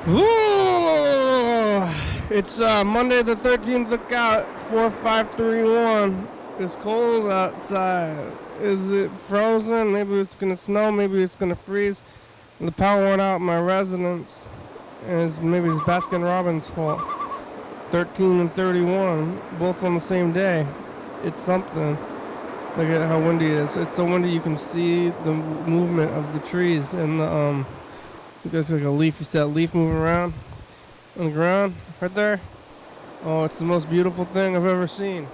Ooh, it's Monday the 13th. Look out, 4531. It's cold outside. Is it frozen? Maybe it's going to snow. Maybe it's going to freeze. The power went out in my residence. And maybe it's Baskin Robbins' fault. 13 and 31, both on the same day. It's something. Look at how windy it is. It's so windy you can see the movement of the trees and the there's like a leaf. You see that leaf moving around on the ground right there? Oh, it's the most beautiful thing I've ever seen.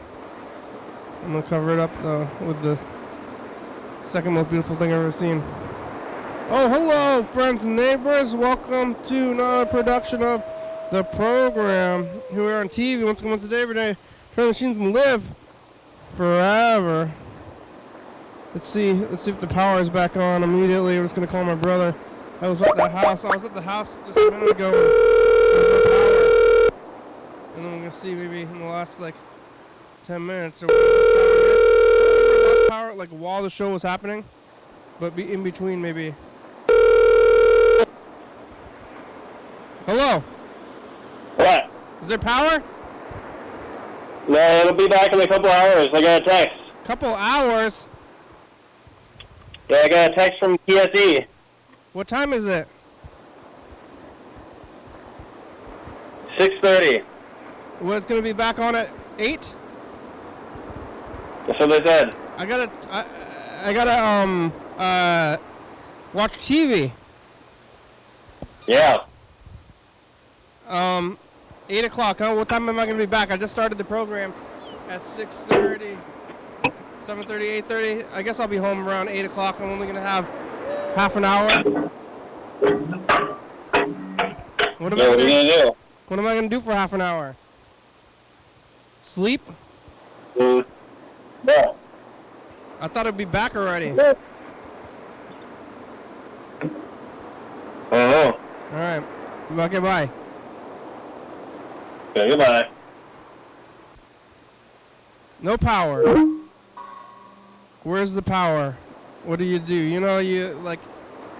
I'm gonna cover it up though with the second most beautiful thing I've ever seen. Oh, hello, friends and neighbors. Welcome to another production of the program. Here we are on TV once a day, every day. Turn machines and live forever. Let's see if the power is back on immediately. I'm just gonna call my brother. I was at the house just a minute ago. There's no power. And then we're gonna see maybe in the last like 10 minutes or lost power like while the show was happening, but be in between maybe. Hello. What? Is there power? No, it'll be back in a couple hours. I got a text. Couple hours? Yeah, I got a text from TSE. What time is it? 6:30. Well, it's gonna be back on at 8? That's what they said. I gotta watch TV. Yeah. 8 o'clock. Huh? What time am I gonna be back? I just started the program at 6:30, 7:30, 8:30. I guess I'll be home around 8 o'clock. I'm only gonna have half an hour. What am I gonna do? What am I gonna do for half an hour? Sleep? Yeah. I thought it'd be back already. Oh. All right. Okay, bye. Okay, goodbye. No power. Where's the power? What do? You know, you like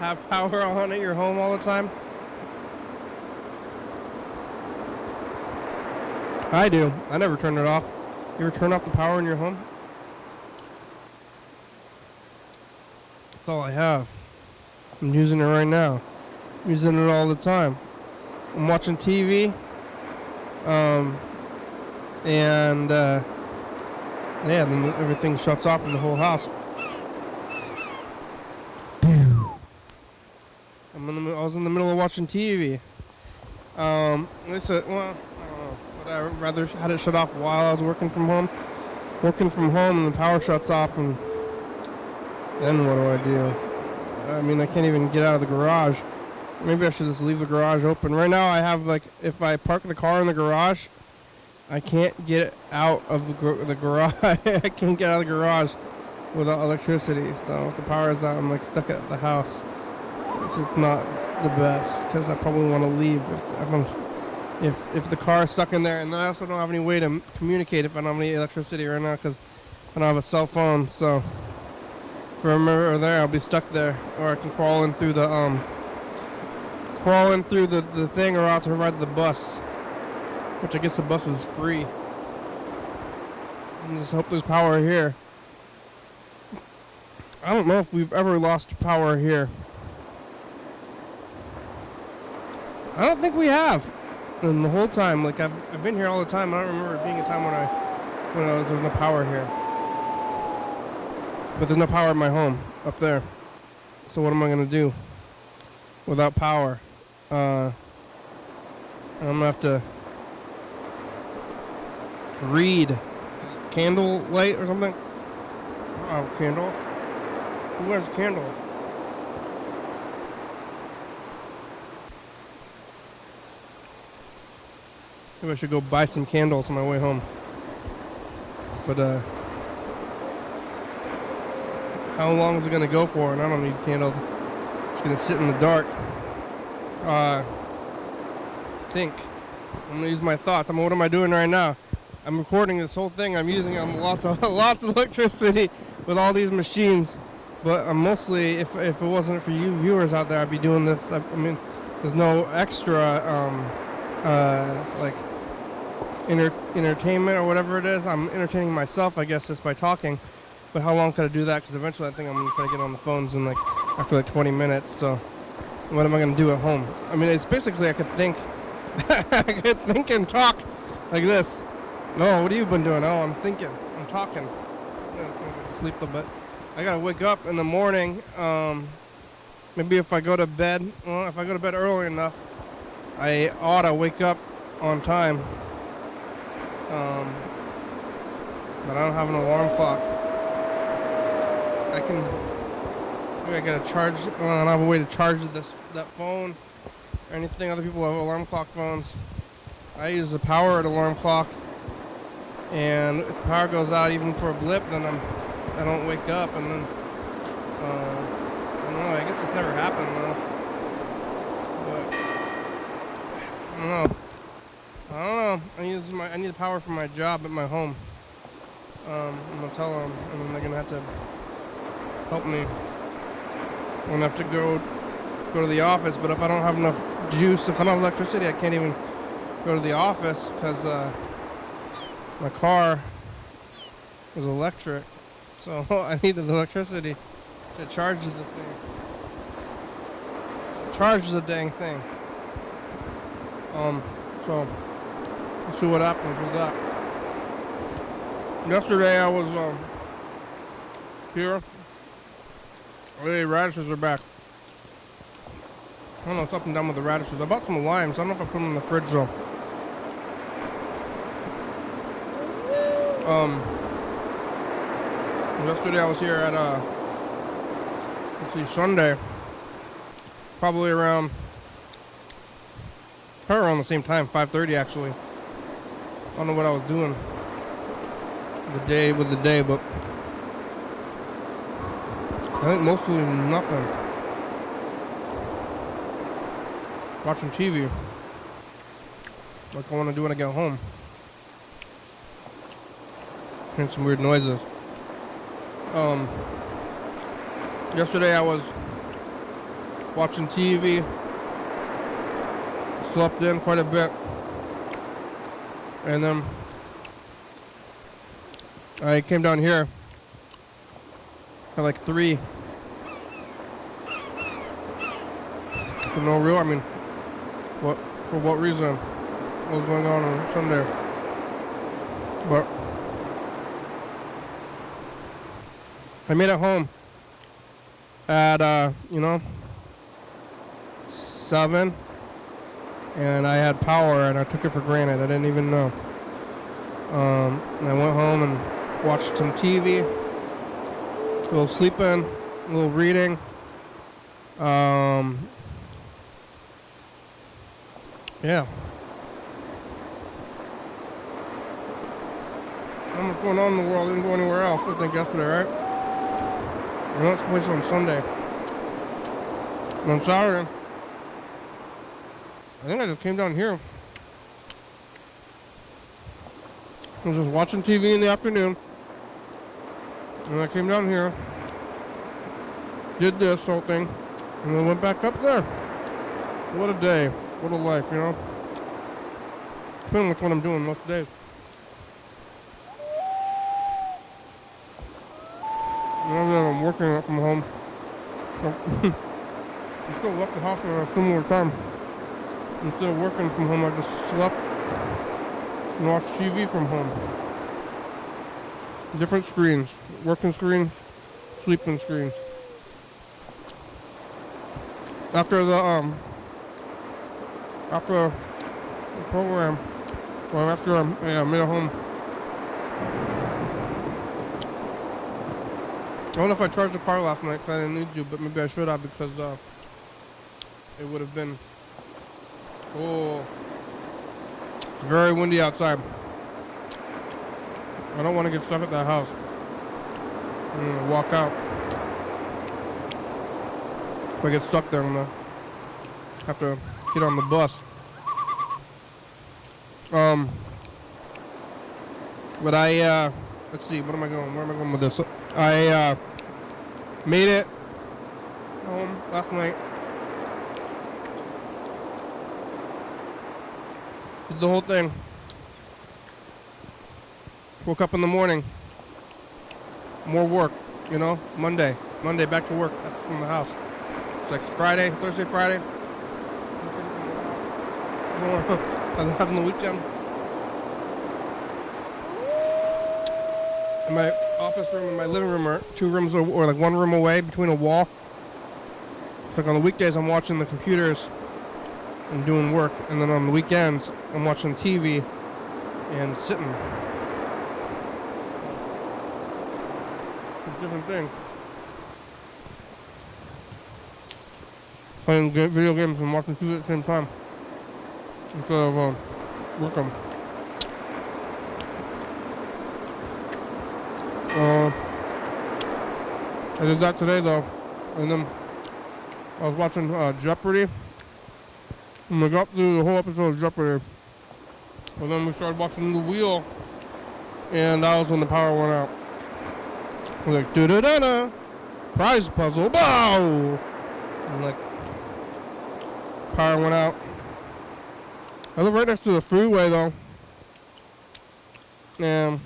have power on at your home all the time? I do. I never turn it off. You ever turn off the power in your home? That's all I have. I'm using it right now. I'm using it all the time. I'm watching TV. Yeah, then everything shuts off in the whole house. I was in the middle of watching TV. Listen, well, I don't know, but I rather had it shut off while I was working from home. And the power shuts off, and then what do I do? I mean, I can't even get out of the garage. Maybe I should just leave the garage open. Right now, I have, like, if I park the car in the garage, I can't get out of the garage. I can't get out of the garage without electricity. So if the power is out, I'm, like, stuck at the house, which is not the best, because I probably want to leave if the car is stuck in there. And then I also don't have any way to communicate if I don't have any electricity right now, because I don't have a cell phone. So if I'm over there, I'll be stuck there, or I can crawl in through the thing, or I'll have to ride the bus, which I guess the bus is free. And just hope there's power here. I don't know if we've ever lost power here. I don't think we have. And the whole time, like I've been here all the time. I don't remember it being a time when there was no power here. But there's no power in my home up there. So what am I gonna do without power? I'm gonna have to read candle light or something. Oh, candle. Who has a candle? Maybe I should go buy some candles on my way home. But how long is it gonna go for? And I don't need candles. It's gonna sit in the dark. Think. I'm gonna use my thoughts. What am I doing right now? I'm recording this whole thing. I'm using lots of electricity with all these machines. But mostly, if it wasn't for you viewers out there, I'd be doing this. I mean, there's no extra like entertainment or whatever it is. I'm entertaining myself, I guess, just by talking. But how long could I do that? Because eventually I think I'm gonna get on the phones in like after like 20 minutes. So what am I gonna do at home? I mean, it's basically I could think, I could think and talk like this. No, what have you been doing? Oh, I'm thinking, I'm talking. I'm just gonna go to sleep a little bit. I gotta wake up in the morning. Maybe if I go to bed, well, if I go to bed early enough, I ought to wake up on time. But I don't have an alarm clock. Maybe I gotta charge. Well, I don't have a way to charge that phone or anything. Other people have alarm clock phones. I use the powered alarm clock, and if the power goes out even for a blip, then I don't wake up, and then I don't know. I guess it's never happened though. But I don't know. I need the power for my job at my home. I'm gonna tell them, and then they're gonna have to help me. I'm gonna have to go to the office, but if I don't have enough juice, if I don't have electricity, I can't even go to the office because my car is electric. So I need the electricity to charge the thing. Charge the dang thing. So let's see what happens with that. Yesterday I was here. Hey, radishes are back. I don't know, something done with the radishes. I bought some limes. I don't know if I put them in the fridge though. Yesterday I was here at let's see, Sunday. Probably around the same time, 5:30 actually. I don't know what I was doing the day, but I think mostly nothing. Watching TV. Like I want to do when I get home. Hearing some weird noises. Yesterday I was watching TV. Slept in quite a bit. And then I came down here at like 3. For no real, I mean, for what reason? What was going on Sunday? But I made it home at, 7. And I had power and I took it for granted. I didn't even know. And I went home and watched some TV, a little sleeping, a little reading. Yeah. Not much going on in the world. I didn't go anywhere else, I think, yesterday, right? I went to place on Sunday. And on Saturday, I think I just came down here. I was just watching TV in the afternoon. And I came down here, did this whole thing, and then went back up there. What a day. What a life, you know? Depending on which one I'm doing most days. Now that I'm working from home, I still left the house at a similar time. Instead of working from home, I just slept and watched TV from home. Different screens. Working screen, sleeping screen. After the program, well, after I made it home, I don't know if I charged the car last night because I didn't need to, but maybe I should have because it would have been very windy outside. I don't want to get stuck at that house. I'm gonna walk out. If I get stuck there, I'm gonna have to get on the bus. But let's see, where am I going with this? I made it home last night. Did the whole thing. Woke up in the morning. More work, you know. Monday back to work. That's from the house. It's like Friday, Thursday, Friday. I'm having the weekend. In my office room and my living room are 2 rooms or like 1 room away between a wall. It's like on the weekdays I'm watching the computers and doing work, and then on the weekends I'm watching TV and sitting. It's a different thing. Playing video games and watching TV at the same time instead of working. I did that today though, and then I was watching Jeopardy, and we got through the whole episode of Jeopardy, and then we started watching The Wheel, and that was when the power went out. I was like, da-da-da-da, prize puzzle, bow! And like, power went out. I live right next to the freeway though, and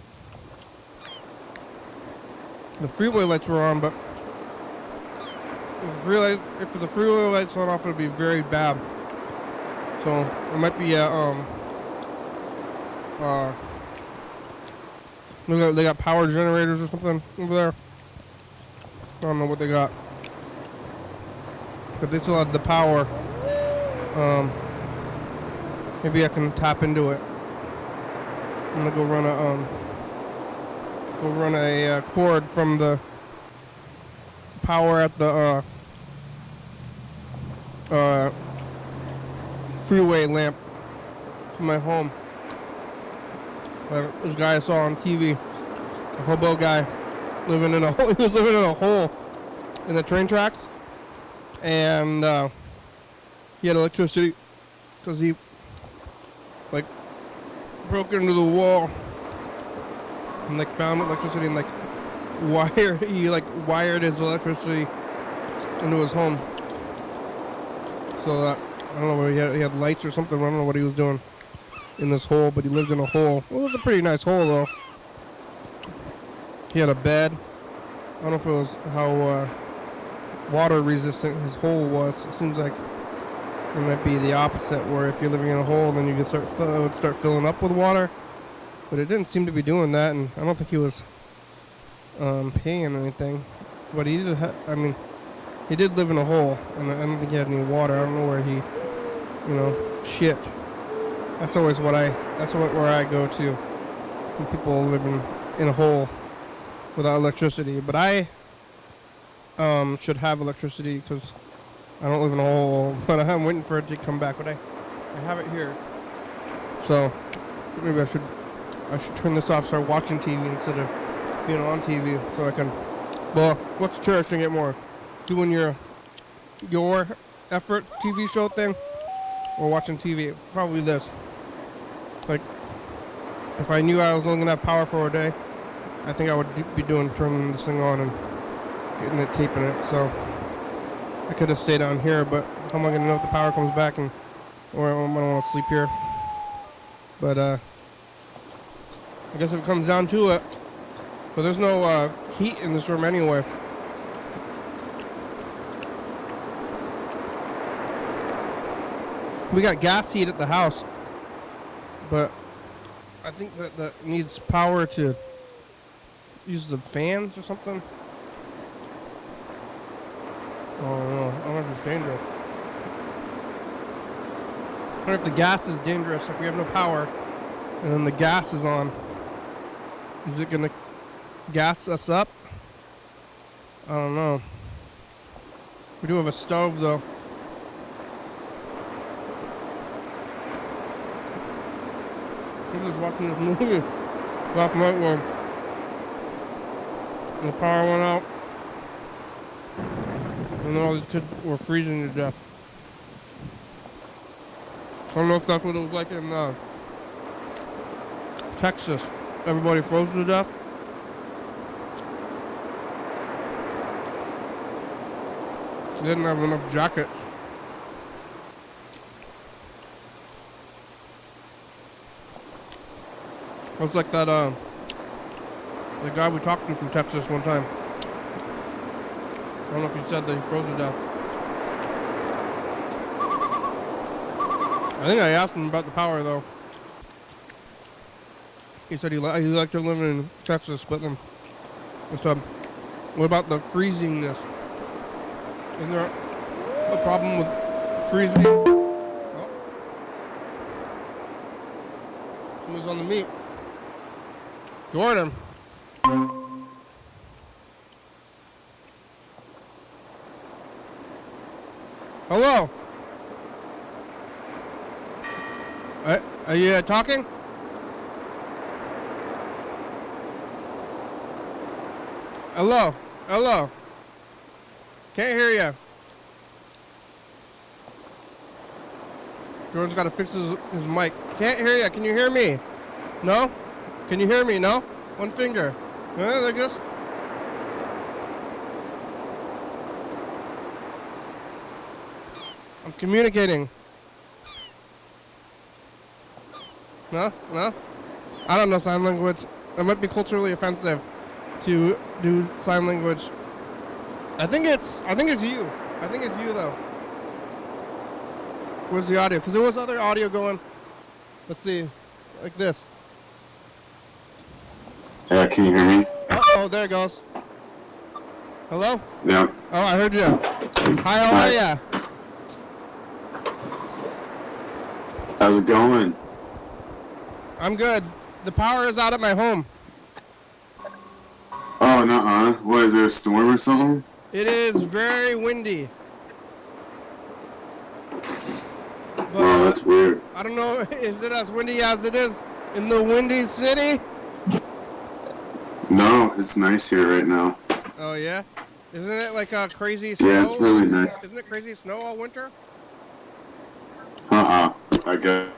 the freeway lights were on, but if the freeway lights went off, it would be very bad. So it might be they got power generators or something over there. I don't know what they got, but they still have the power. Maybe I can tap into it. I'm gonna go run a cord from the power at the freeway lamp to my home. This guy I saw on TV, a hobo guy, living in a hole. He was living in a hole in the train tracks, and he had electricity because he like broke into the wall and like found electricity and like wired his electricity into his home. So that I don't know where he had lights or something. I don't know what he was doing in this hole, but he lived in a hole. Well, it was a pretty nice hole though. He had a bed. I don't know if it was how water resistant his hole was. It seems like it might be the opposite, where if you're living in a hole, then you can it would start filling up with water. But it didn't seem to be doing that, and I don't think he was paying anything. But he did. He did live in a hole, and I don't think he had any water. I don't know where he, shit. That's always where I go to when people living in a hole without electricity. But I should have electricity because I don't live in a hole. But I'm waiting for it to come back. But I have it here, so maybe I should turn this off, start watching TV instead of being on TV, so I can. Well, what's cherishing it more? Doing your effort TV show thing, or watching TV? Probably this. Like, if I knew I was only gonna have power for a day, I think I would be turning this thing on and getting it, taping it. So I could have stayed down here, but how am I gonna know if the power comes back or I don't want to sleep here? But I guess if it comes down to it, but there's no heat in this room anyway. We got gas heat at the house, but I think that needs power to use the fans or something. Oh no, I don't know if it's dangerous. I wonder if the gas is dangerous if we have no power and then the gas is on. Is it gonna gas us up? I don't know. We do have a stove though. I'm just watching this movie last night when the power went out and then all these kids were freezing to death. I don't know if that's what it was like in Texas. Everybody froze to death. They didn't have enough jackets. Looks like that, the guy we talked to from Texas one time. I don't know if he said that he froze to death. I think I asked him about the power, though. He said he liked to live in Texas, but then I said, what about the freezingness? Isn't there a problem with freezing? Oh. Somebody's on the meat. Jordan. Hello. Are you talking? Hello. Hello. Can't hear you. Jordan's got to fix his mic. Can't hear you. Can you hear me? No? Can you hear me? No? One finger. Like this. I'm communicating. No? No? I don't know sign language. It might be culturally offensive to do sign language. I think it's you. I think it's you though. Where's the audio? Because there was other audio going. Let's see. Like this. Yeah, can you hear me? Oh, there it goes. Hello? Yeah. Oh, I heard you. Hi, how are ya? How's it going? I'm good. The power is out at my home. Oh, nuh-uh. What, is there a storm or something? It is very windy. But, Oh, that's weird. I don't know, is it as windy as it is in the Windy City? No, it's nice here right now. Oh, yeah? Isn't it like a crazy snow? Yeah, it's really nice. Isn't it crazy snow all winter? Uh-uh. I guess.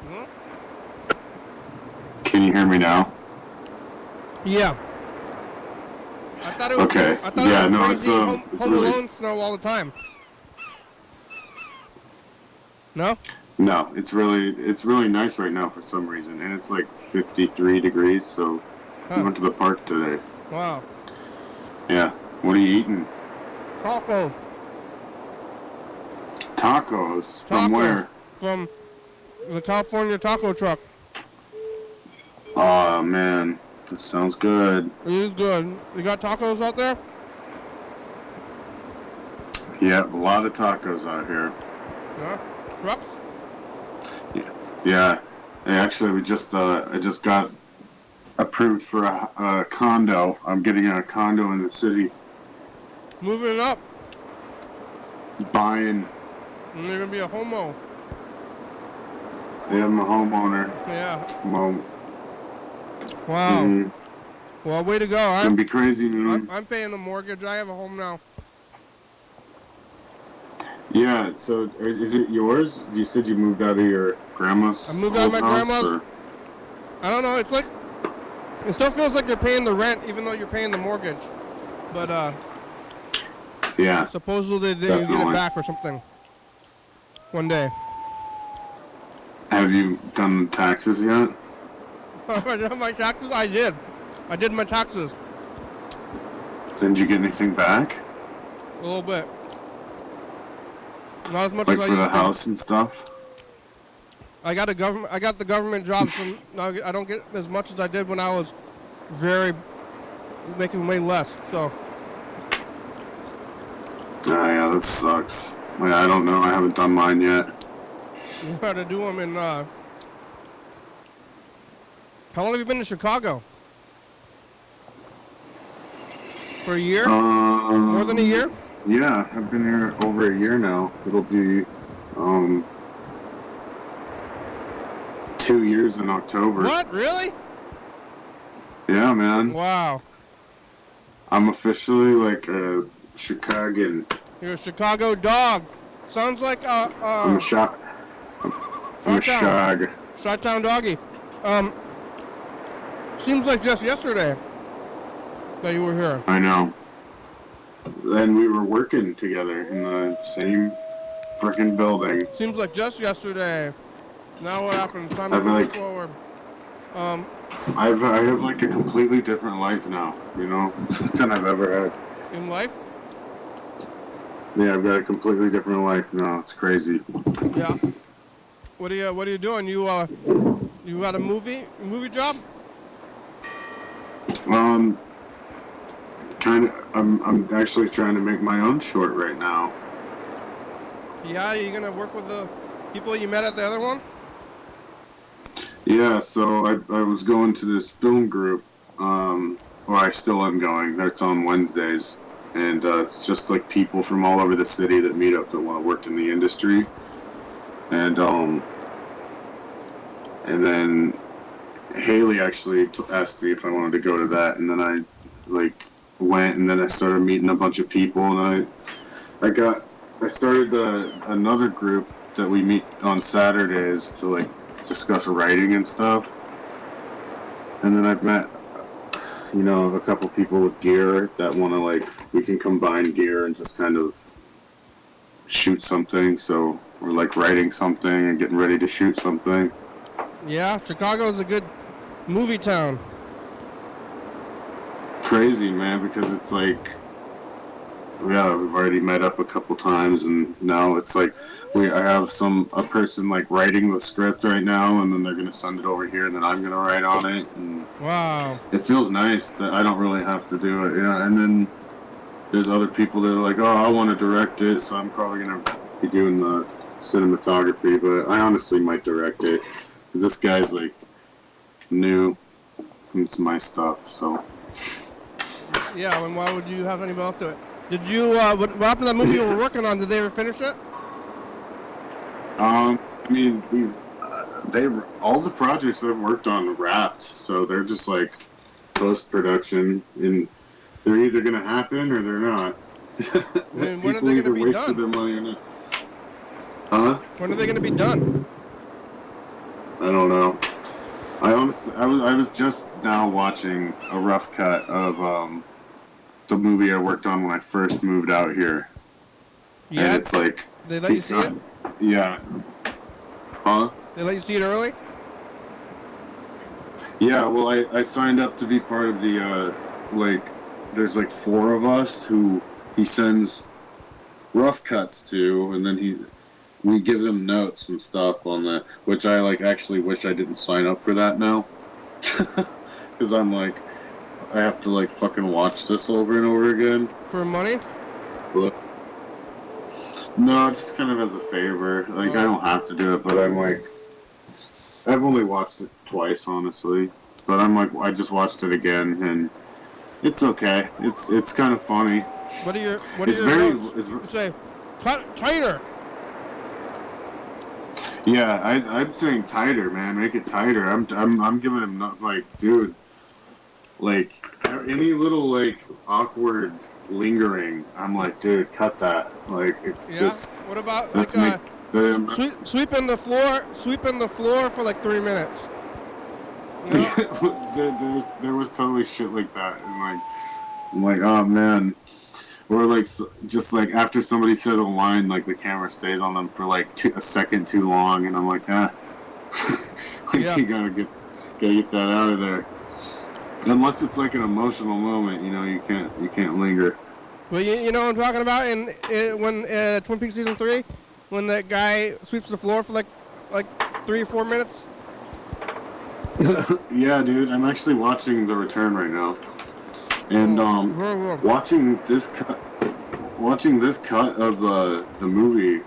Hmm? Can you hear me now? Yeah. I thought it was, Okay. I thought Yeah, it was no, crazy it's Home really... Alone snow all the time. No? No, it's really nice right now for some reason, and it's like 53 degrees, so we went to the park today. Wow. Yeah. What are you eating? Taco. Tacos? From where? From the California taco truck. Oh, man. That sounds good. It is good. You got tacos out there? Yeah, a lot of tacos out here. Yeah. Trucks? Yeah. Hey, actually, I just got approved for a condo. I'm getting a condo in the city. Moving up. Buying. And you're gonna be a homo. Yeah, I'm a homeowner. Yeah. Well, Wow. mhm. Well, way to go. It's gonna be crazy, man. I'm paying the mortgage. I have a home now. Yeah. So, is it yours? You said you moved out of your grandma's. I moved out of my old house, grandma's. or? I don't know. It's like it still feels like you're paying the rent, even though you're paying the mortgage. But Yeah. supposedly you get it Definitely. back or something. One day. Have you done the taxes yet? My taxes? I did. I did my taxes. Did you get anything back? A little bit. Not as much Like as I for used the to. house and stuff? I got the government job, so now I don't get as much as I did when I was making way less. So Oh, yeah, that sucks. Yeah, I don't know. I haven't done mine yet. you got to do them in. How long have you been in Chicago? For a year? More than a year? Yeah, I've been here over a year now. It'll be 2 years in October. What? Really? Yeah, man. Wow. I'm officially like a Chicagan. You're a Chicago dog. Sounds like I'm a shot. I'm a shag. Chi-town doggy. Seems like just yesterday that you were here. I know. And we were working together in the same freaking building. Seems like just yesterday. Now what happens? Time I to feel move like- forward. Um, I have like a completely different life now, you know, than I've ever had. in life? Yeah, I've got a completely different life now. It's crazy. Yeah. What are you doing? You got a movie job? Um, kind of. I'm actually trying to make my own short right now. Yeah, you gonna work with the people you met at the other one? Yeah, so I was going to this film group. Well, I still am going. It's on Wednesdays, and it's just like people from all over the city that meet up that want to work in the industry, and and then Haley actually asked me if I wanted to go to that, and then I like went, and then I started meeting a bunch of people, and I started another group that we meet on Saturdays to like discuss writing and stuff, and then I've met a couple people with gear that want to like we can combine gear and just kind of shoot something. So we're like writing something and getting ready to shoot something. Yeah, Chicago's a good movie town. Crazy, man, because it's like, yeah, we've already met up a couple times, and now it's like I have a person like writing the script right now, and then they're gonna send it over here, and then I'm gonna write on it, and Wow. it feels nice that I don't really have to do it, and then there's other people that are like, oh, I want to direct it, so I'm probably gonna be doing the cinematography, but I honestly might direct it because this guy's like new, and it's my stuff, so. Yeah, and why would you have anybody else do it? Did you, what happened to that movie you were working on? Did they ever finish it? I mean, all the projects I've worked on wrapped, so they're just like post-production, and they're either gonna happen or they're not. When are People they either gonna be wasted done? their money or not. Huh? When are they gonna be done? I don't know. I was just now watching a rough cut of the movie I worked on when I first moved out here. Yeah. And it's like They let you see it? Yeah. Huh? They let you see it early? Yeah, well I signed up to be part of the like there's like 4 of us who he sends rough cuts to, and then we give them notes and stuff on that, which I like actually wish I didn't sign up for that now. Because I'm like, I have to like fucking watch this over and over again. For money? But, no, just kind of as a favor. Like, I don't have to do it, but I'm like, I've only watched it twice, honestly. But I'm like, I just watched it again, and it's okay. It's kind of funny. What are your notes? You say, cut tighter. Yeah, I'm saying tighter, man. Make it tighter. I'm giving him like, dude, like any little like awkward lingering. I'm like, dude, cut that. Like it's just. What about like sweeping the floor for like 3 minutes? You know? there was totally shit like that, and I'm like, oh man. Or like just like after somebody says a line, like the camera stays on them for like a second too long, and I'm like, like you gotta get that out of there. Unless it's like an emotional moment, you can't linger. Well, you know what I'm talking about when Twin Peaks season 3, when that guy sweeps the floor for like 3 or 4 minutes. Yeah, dude, I'm actually watching The Return right now. And watching this cut of the movie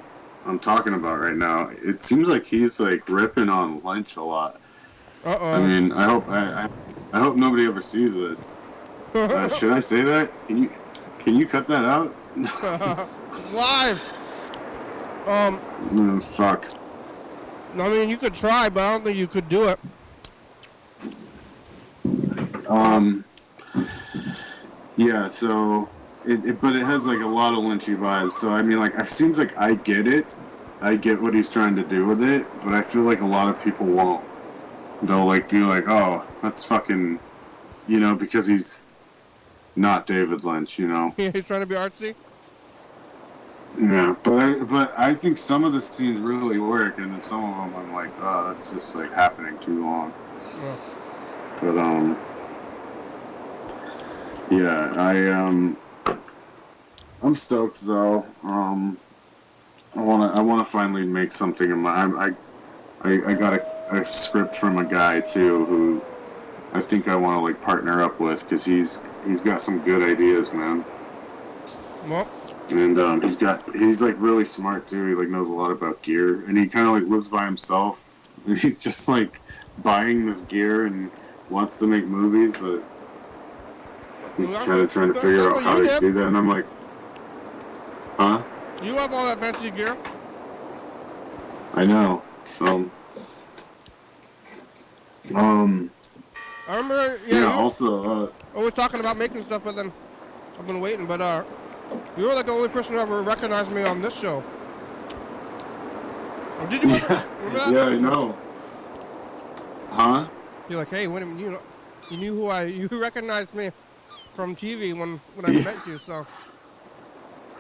I'm talking about right now, it seems like he's like ripping on Lynch a lot. I mean, I hope nobody ever sees this. Should I say that? Can you cut that out? It's live. Fuck. I mean, you could try, but I don't think you could do it. Yeah, so but it has like a lot of Lynchy vibes. So I mean, like, it seems like I get it. I get what he's trying to do with it, but I feel like a lot of people won't. They'll like be like, oh, that's fucking, because he's not David Lynch, He's trying to be artsy. Yeah, but I think some of the scenes really work, and then some of them I'm like, oh, that's just like happening too long. Oh. But yeah, I'm stoked though. I wanna finally make something in my. I got a script from a guy too who I think I want to like partner up with because he's got some good ideas, man. Well. And he's like really smart too. He like knows a lot about gear, and he kind of like lives by himself. And he's just like buying this gear and wants to make movies, but he's kind of trying to figure out how to do that. And I'm like, huh? You have all that fancy gear? I know. So, I remember. Yeah. Also, we're talking about making stuff, but then I've been waiting. But you were like the only person who ever recognized me on this show. Did you ever? Yeah, I know. Huh? You're like, hey, when you knew you recognized me from TV when I met you, so.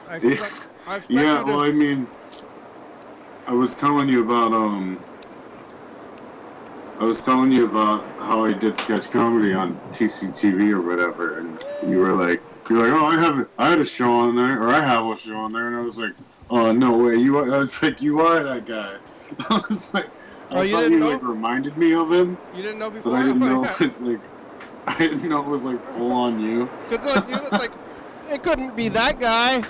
I expect Yeah, you to, well, I mean, I was telling you about how I did sketch comedy on TCTV or whatever, and you're like, oh, I had a show on there, or I have a show on there, and I was like, oh, no way, I was like, you are that guy. I was like, I you thought didn't you know? like reminded me of him. You didn't know before? But I didn't know it was like full on you. Because like, you look like, it couldn't be that guy.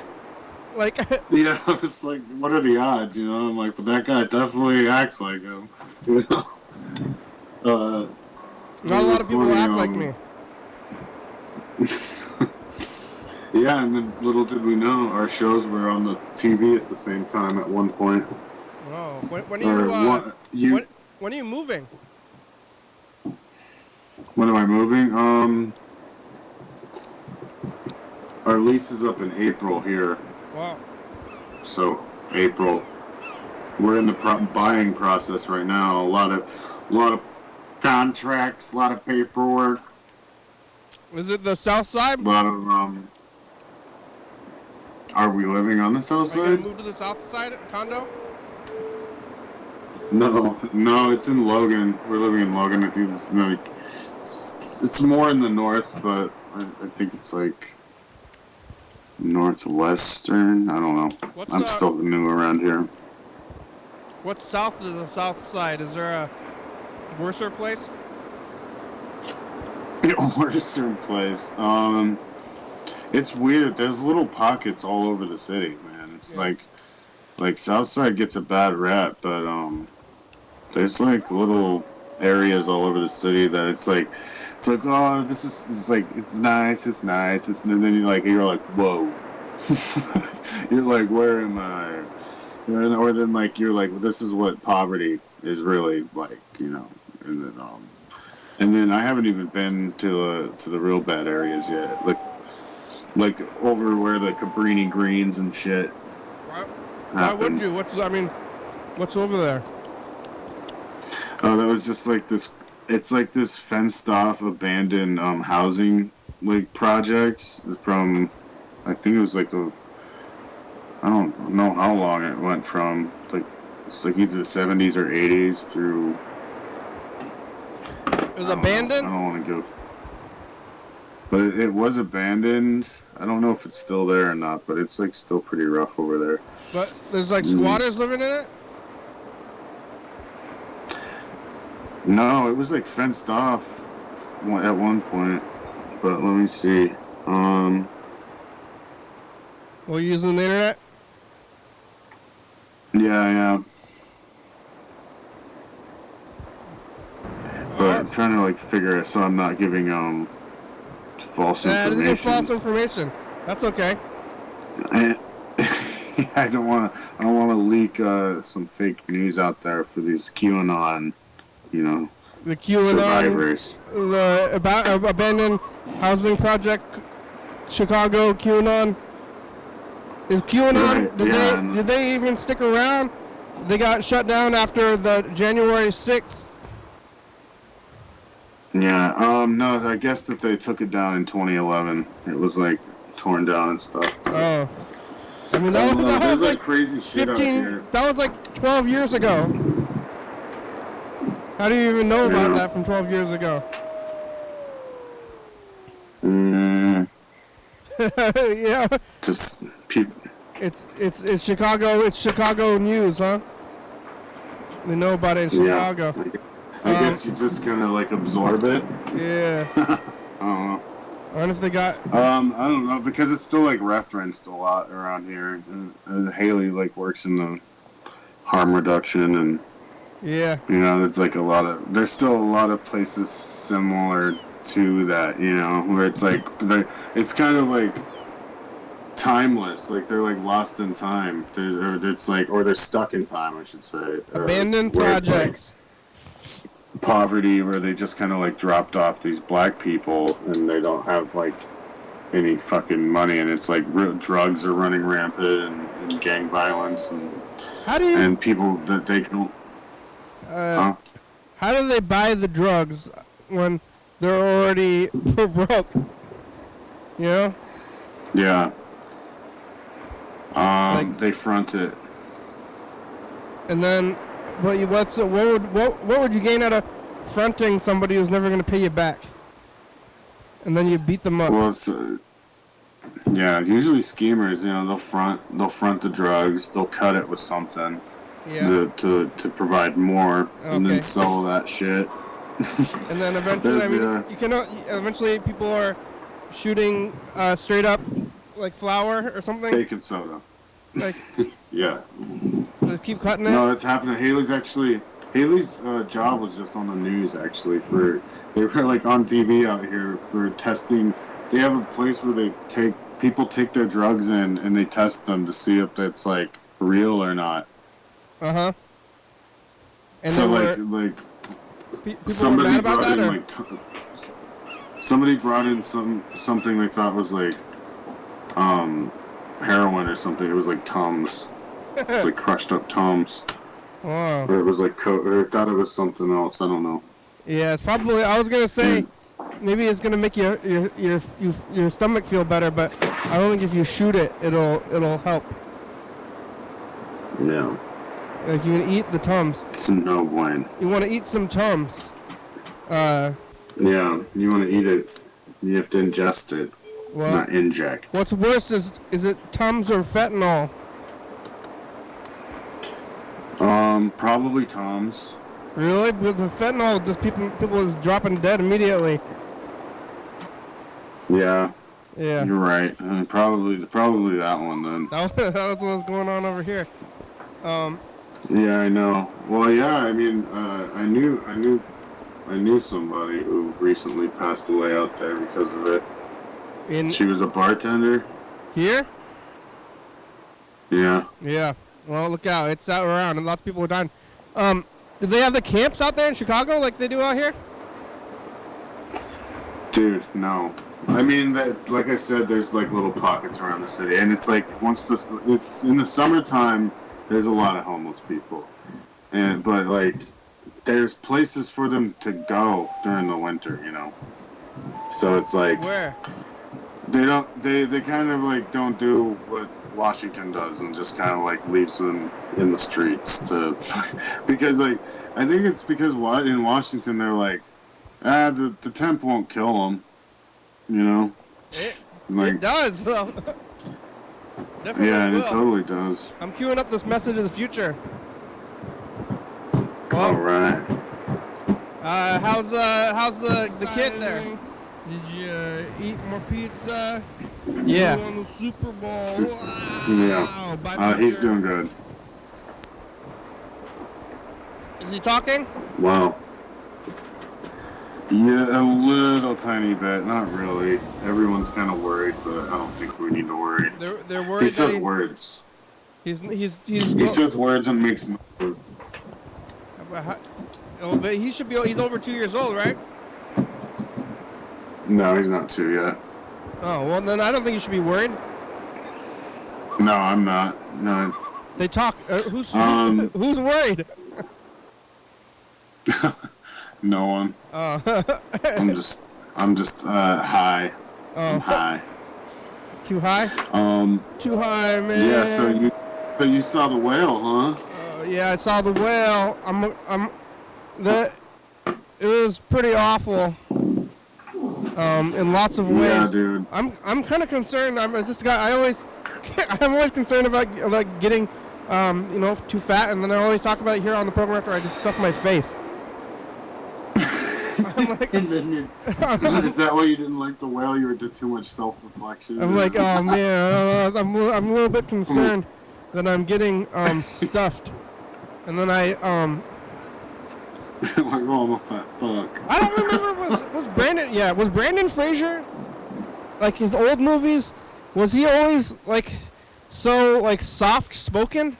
Like. Yeah, I was like, what are the odds, you know? I'm like, but that guy definitely acts like him, you know? Not a lot of people act like me. Yeah, and then little did we know, our shows were on the TV at the same time at one point. Oh, when are when are you moving? When am I moving? Our lease is up in April here. Wow. So April. We're in the buying process right now. A lot of contracts, a lot of paperwork. Is it the south side? A lot of Are we living on the south side? Are you gonna move to the south side condo? No, it's in Logan. We're living in Logan. I think it's more in the north, but I think it's like northwestern. I don't know. I'm still new around here. What's south of the south side? Is there a worser place? Worser place. It's weird. There's little pockets all over the city, man. It's like Southside gets a bad rap, but there's like little areas all over the city that it's like oh, it's like it's nice, and then you're like whoa. You're like, where am I? Or then like you're like, this is what poverty is really like, you know. And then I haven't even been to the real bad areas yet, like over where the Cabrini Greens and shit. Why would you? What's over there? Oh, that was just like this. It's like this fenced off, abandoned housing like projects from. I think it was like I don't know how long it went from. Like it's like either the 70s or 80s through. It was abandoned? I don't want to go. But it was abandoned. I don't know if it's still there or not, but it's like still pretty rough over there. But there's like squatters living in it? No, it was like fenced off at one point. But let me see. Well, you using the internet? Yeah. But I'm trying to like figure it so I'm not giving false information. This is false information. That's okay. I don't want to leak some fake news out there for these QAnon, you know, the QAnon survivors. The abandoned housing project, Chicago QAnon. Is QAnon? Right, did they even stick around? They got shut down after the January 6th. Yeah. No, I guess that they took it down in 2011. It was like torn down and stuff. Oh. I mean, that was like crazy shit 15, out here. that was like 12 years ago. How do you even know about Yeah. that from 12 years ago? Yeah. Just people. It's Chicago. It's Chicago news, huh? They know about it in Yeah. Chicago. I guess you just kind of like absorb it. Yeah. I don't know. I wonder if they got. I don't know because it's still like referenced a lot around here. Haley like works in the harm reduction, and Yeah. you know, there's still a lot of places similar to that. You know, where it's like it's kind of like timeless. Like they're like lost in time. They're stuck in time, I should say. Abandoned where it's, like, projects. poverty, where they just kind of like dropped off these black people and they don't have like any fucking money, and it's like drugs are running rampant, and gang violence, How do you? and people that they can. Huh? How do they buy the drugs when they're already broke? You know. Yeah. Like- They front it. And then, what would you gain out of fronting somebody who's never going to pay you back? And then you beat them up. Well, it's yeah. Usually schemers, you know, they'll front the drugs. They'll cut it with something Yeah. to provide more, and Okay. then sell that shit. And then eventually, you cannot. Eventually, people are shooting straight up, like flour or something. Baking soda. Like Yeah. they keep cutting it. No, it's happening. Haley's job was just on the news actually. They were like on TV out here for testing. They have a place where people take their drugs in and they test them to see if it's like real or not. Uh huh. And So then like people were somebody mad about brought that, in or? like somebody brought in something they thought was like heroin or something. It was like Tums. It was like crushed up Tums. Wow. Or it was like or I thought it was something else. I don't know. Yeah, it's probably. I was gonna say maybe it's gonna make your stomach feel better, but I don't think if you shoot it, it'll help. Yeah. Like you can eat the Tums. It's no bueno. You want to eat some Tums. Yeah, you want to eat it. You have to ingest it, Well, not inject. what's worse is it Tums or fentanyl? Probably Tums. Really? With the fentanyl, just people is dropping dead immediately. Yeah, Yeah. you're right. Probably that one then. That was what's going on over here. Yeah, I know. Well, yeah. I mean, I knew somebody who recently passed away out there because of it. She was a bartender. Here? Yeah. Yeah. Well, look out. It's out around, and lots of people are dying. Do they have the camps out there in Chicago like they do out here? Dude, no. I mean, like I said, there's like little pockets around the city, and it's like it's in the summertime. There's a lot of homeless people, but like there's places for them to go during the winter, you know. So it's like Where? they kind of like don't do what Washington does and just kind of like leaves them in the streets to because like I think it's because in Washington they're like the temp won't kill them, you know. It does. Though. Definitely Yeah, and will. it totally does. I'm queuing up this message of the future. All right. How's the kid there? Did you eat more pizza? Yeah. You won the Super Bowl. Wow. Yeah. He's doing good. Is he talking? Wow. Yeah, a little tiny bit. Not really. Everyone's kind of worried, but I don't think we need to worry. They're worried. He says words. He says words and makes. Oh, but he should be. He's over 2 years old, right? No, he's not 2 yet. Oh well, then I don't think you should be worried. No, I'm not. No. They talk. Who's worried? No one. Oh. I'm just high. Oh. I'm high. Too high? Too high, man. Yeah, so you saw the whale, huh? Yeah, I saw the whale. was pretty awful. In lots of ways. Yeah, dude. I'm kind of concerned. I'm always concerned about getting, too fat, and then I always talk about it here on the program after I just stuff my face. I'm like, is that why you didn't like the whale? You did too much self-reflection. I'm like, oh man, I'm a little bit concerned that I'm getting stuffed, and then I like, oh, I'm a fat fuck. I don't remember was Brandon. Yeah, was Brandon Fraser like his old movies? Was he always like so like soft spoken?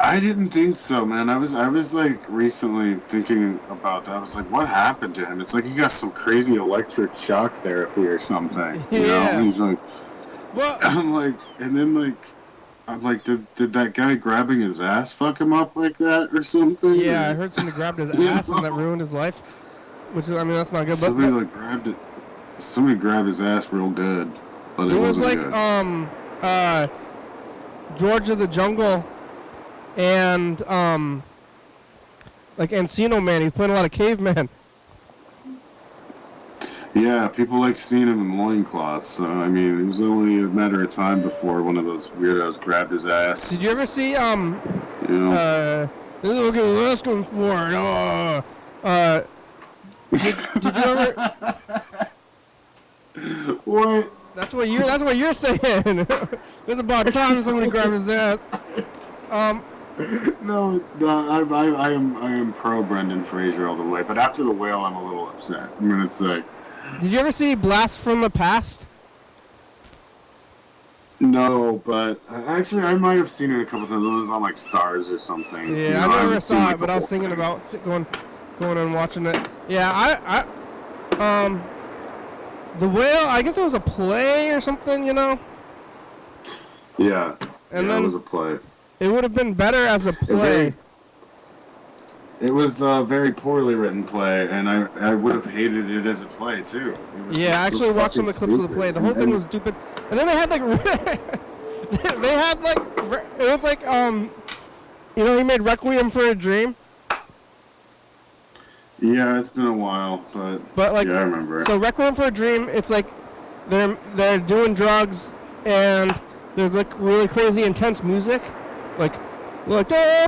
I didn't think so, man. I was like recently thinking about that. I was like, what happened to him? It's like he got some crazy electric shock therapy or something. You know? And he's like, well, I'm like, did that guy grabbing his ass fuck him up like that or something? Yeah, I heard somebody grabbed his ass and that ruined his life. Which is, I mean, that's not good. Somebody somebody grabbed his ass real good, but it was wasn't like good. George of the Jungle. And, like Encino Man, he's playing a lot of caveman. Yeah, people like seeing him in loincloths, so, I mean, it was only a matter of time before one of those weirdos grabbed his ass. Did you ever see, you know? Look at what asking for did you ever... What? That's what you're saying. It's about time somebody grabbed his ass. No, it's not. I am pro Brendan Fraser all the way, but after the whale, I'm a little upset. I'm gonna say. Did you ever see Blast from the Past? No, but actually, I might have seen it a couple times. It was on like Stars or something. Yeah, you know, I never saw it, but I was thinking about going and watching it. Yeah, the whale. I guess it was a play or something, you know. Yeah, and yeah, then it was a play. It would have been better as a play. It was a very poorly written play, and I would have hated it as a play too. Yeah, I actually watched some of the clips of the play. The whole thing was stupid. And then they had like, it was like he made Requiem for a Dream. Yeah, it's been a while, but like, yeah, I remember. So Requiem for a Dream, it's like they're doing drugs and there's like really crazy intense music. Like, like, oh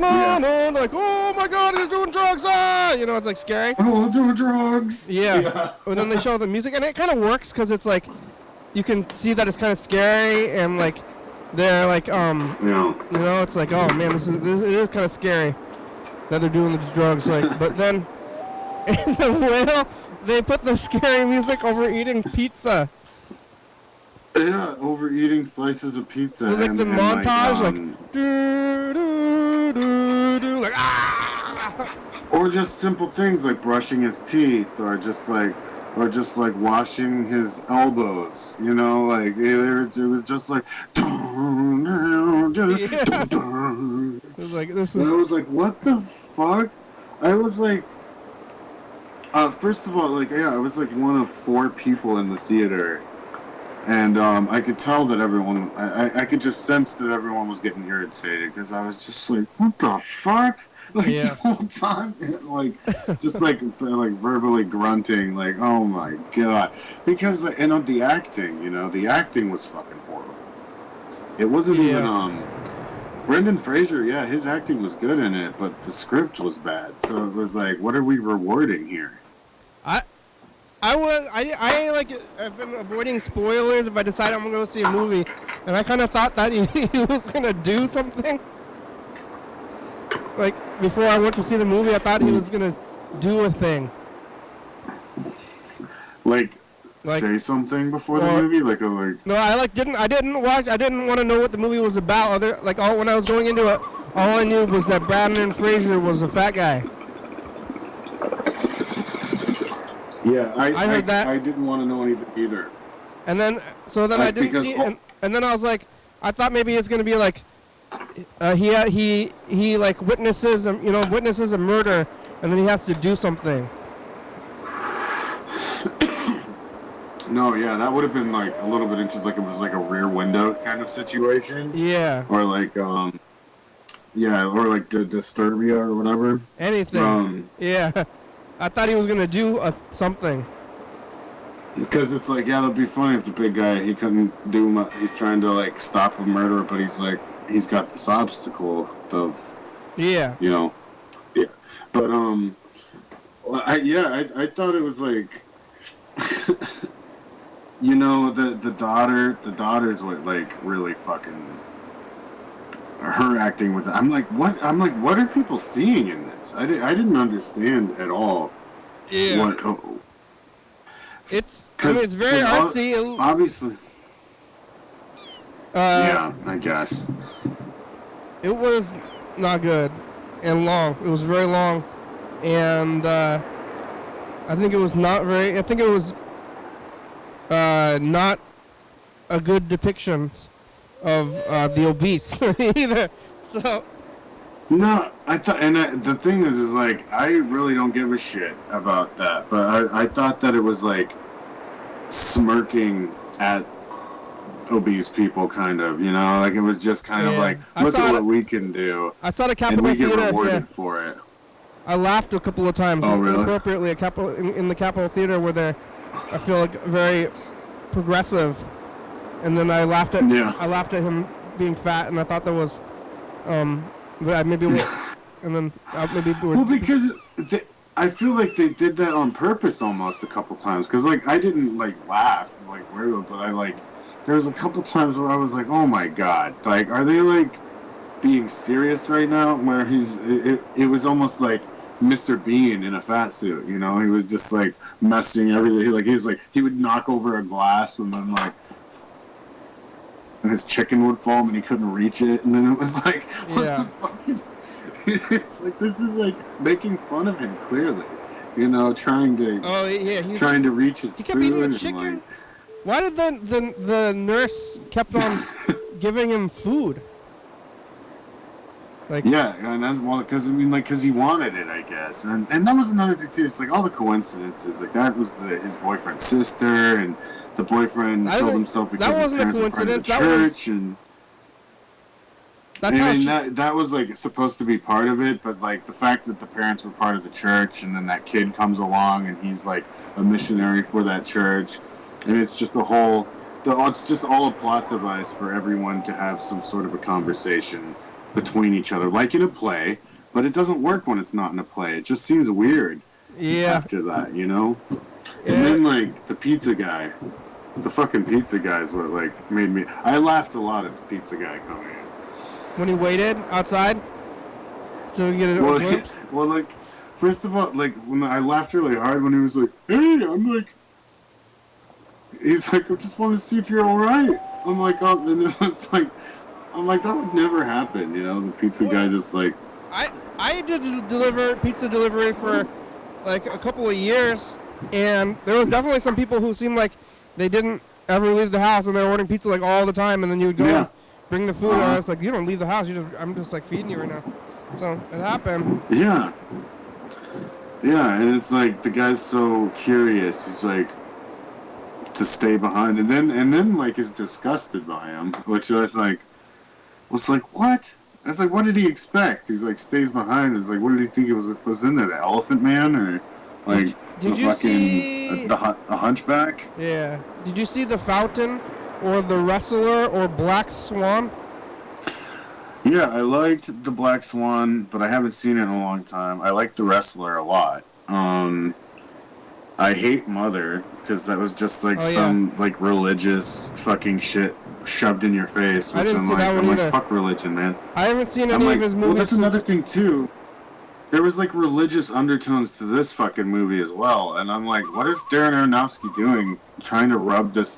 my God, he's doing drugs, it's like scary. Oh, I'm doing drugs. Yeah. And then they show the music, and it kind of works because it's like, you can see that it's kind of scary, and like, they're like, it's like, oh man, it is kind of scary that they're doing the drugs, like, but then, in the whale, they put the scary music over eating pizza. Yeah, overeating slices of pizza. Like the montage, like do do do do, like or just simple things like brushing his teeth, or just like washing his elbows. You know, like it was just like. It was like this is. And I was like, what the fuck? I was like. First of all, like, yeah, I was like one of 4 people in the theater. And I could tell that everyone, I could just sense that everyone was getting irritated because I was just like, what the fuck? Like, the whole time, like, just like verbally grunting, like, oh my God. Because, and the acting was fucking horrible. It wasn't even, Brendan Fraser, yeah, his acting was good in it, but the script was bad. So it was like, what are we rewarding here? I've been avoiding spoilers if I decide I'm gonna go see a movie, and I kind of thought that he was gonna do something. Like before I went to see the movie, I thought he was gonna do a thing. Like say something before the movie, No, I didn't want to know what the movie was about. When I was going into it, all I knew was that Brendan Fraser was a fat guy. Yeah, I heard that. I didn't want to know anything either. And then, I didn't see it, and then I was like, I thought maybe it's gonna be like, he like witnesses a murder, and then he has to do something. No, yeah, that would have been like a little bit interesting. Like it was like a Rear Window kind of situation. Yeah. Or like Yeah, or like Disturbia or whatever. Anything. Yeah. I thought he was gonna do something. Because it's like, yeah, that'd be funny if the big guy, he couldn't do much. He's trying to like stop a murderer, but he's like, he's got this obstacle of, Yeah. you know, yeah. But well, I thought it was like, you know, the daughter's what like really fucking her acting with. I'm like, what are people seeing in this? I didn't understand at all. Yeah. What? It's very artsy. Obviously. Yeah, I guess. It was not good and long. It was very long, and I think it was not very. I think it was not a good depiction of the obese either. So. No, I thought, and the thing is like, I really don't give a shit about that, but I thought that it was like smirking at obese people, kind of, you know, like it was just kind of like, look at what we can do. I saw the Capitol and we Theater. get rewarded for it. I laughed a couple of times. Oh, really? Appropriately, in the Capitol Theater where they're, I feel like, very progressive, and then I laughed at him being fat, and I thought that was. Maybe and then maybe well, because I feel like they did that on purpose almost a couple times, because like I didn't like laugh like really, but I like there was a couple times where I was like, oh my god, like are they like being serious right now? Where it was almost like Mr. Bean in a fat suit, you know? He was just like messing everything. Like he would knock over a glass and then like. And his chicken would fall and he couldn't reach it, and then it was like, what the fuck is... It's like, this is like making fun of him, clearly. You know, trying to... Oh, yeah. Trying to reach his food. He kept eating the chicken? Like, why did the nurse kept on giving him food? Like, yeah, and that's well, because he wanted it, I guess. And that was another thing, too. It's like all the coincidences. Like, that was his boyfriend's sister, and... The boyfriend killed himself because his parents were part of the church, and that was like supposed to be part of it, but like the fact that the parents were part of the church, and then that kid comes along and he's like a missionary for that church, and it's just it's just all a plot device for everyone to have some sort of a conversation between each other, like in a play, but it doesn't work when it's not in a play. It just seems weird. Yeah. After that, you know, and then like the pizza guy. The fucking pizza guy is what, like, made me... I laughed a lot at the pizza guy coming in. When he waited outside? To get it over? Well, like, first of all, like, when I laughed really hard when he was like, hey, I'm like... He's like, I just want to see if you're alright. I'm like, oh, and it was like... I'm like, that would never happen, you know? The pizza guy just, like... I did pizza delivery for, like, a couple of years, and there was definitely some people who seemed like they didn't ever leave the house, and they were ordering pizza like all the time, and then you would go and bring the food, and I was like, you don't leave the house, I'm just like feeding you right now. So it happened. Yeah, and it's like the guy's so curious. He's like to stay behind, and then like is disgusted by him, which I was like, what? I was like, what did he expect? He's like stays behind. It's like, what did he think it was in there? The Elephant Man or like? Did you see the Hunchback? Yeah. Did you see The Fountain or The Wrestler or Black Swan? Yeah, I liked The Black Swan, but I haven't seen it in a long time. I liked The Wrestler a lot. I hate Mother because that was just like some like religious fucking shit shoved in your face. Which I'm like, fuck religion, man. I haven't seen any of his movies. Well, that's another thing too. There was like religious undertones to this fucking movie as well, and I'm like, what is Darren Aronofsky doing, trying to rub this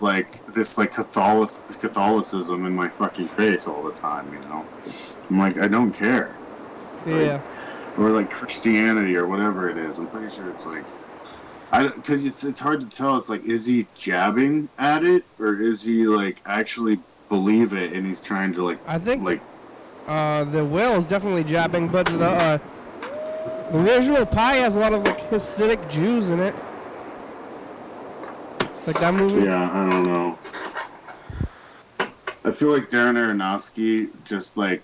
Catholicism in my fucking face all the time, you know? I'm like, I don't care. Yeah. Or like Christianity or whatever it is. I'm pretty sure it's like, because it's hard to tell. It's like, is he jabbing at it, or is he like actually believe it and he's trying to like? I think like the whale is definitely jabbing, but the original Pie has a lot of like Hasidic Jews in it. Like that movie? Yeah, I don't know. I feel like Darren Aronofsky just like